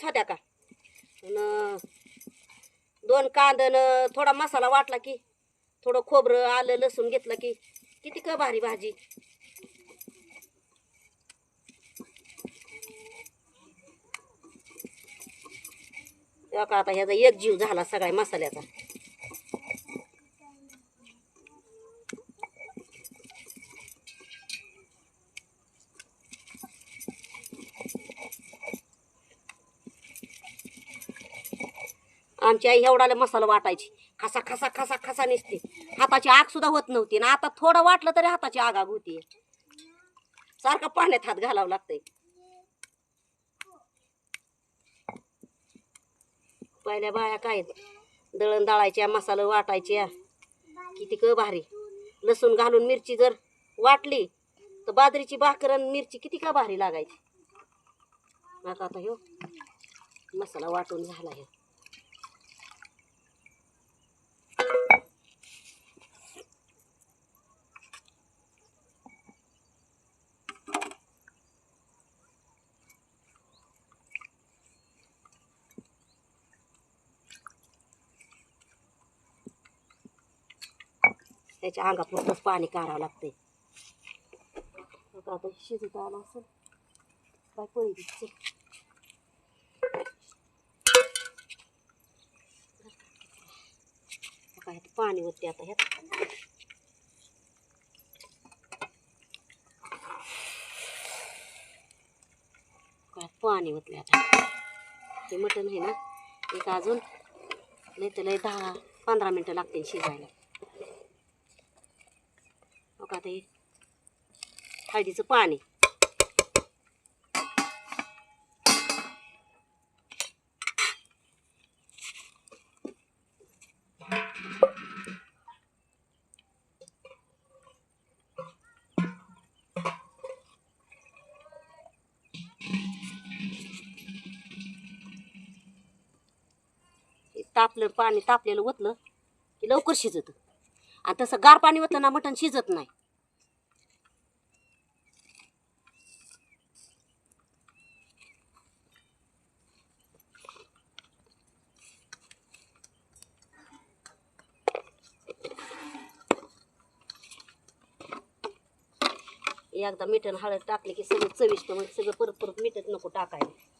एवढ्याच होत्या का. अन 2 कांदन थोडा मसाला वाटला की थोडं खोबरं आलं लसूण घेतलं की किती का भारी भाजी. तेव्हा का आता ह्याचा एक जीव झाला सगळ्या मसाल्याचा. आमची आई एवढाला मसाला वाटायची, खसा खसा खसा खसा निसते, हाताची आग सुद्धा होत नव्हती. ना आता थोडं वाटलं तरी हाताची आग होती. सारखं पाण्यात हात घालावं लागतंय. पहिल्या बाया काय दळण दळायच्या, मसाला वाटायच्या, किती क भारी. लसूण घालून मिरची जर वाटली तर बाजरीची भाकर आणि मिरची किती का भारी लागायची. आता आता ह्यो मसाला वाटून झाला. हे त्याच्या अंगापुरतंच पाणी काढावं लागतंय. आता शिजत आला असेल काय पळी दिसते. काय पाणी होते आता ह्यात. काय पाणी होतले आता. हे मटण आहे ना, एक अजून लय तर लय 10-15 मिनटं लागतील शिजायला. बघा आता हे हळदीचं पाणी. तापलं पाणी, तापलेलं ओतलं की लवकर शिजत. आणि तसं गार पाणी ओतलं ना मटण शिजत नाही. एकदा मीठ आणि हळद टाकले की सगळं चविष्ट. मग सगळं परत परत मीठच नको टाकायला.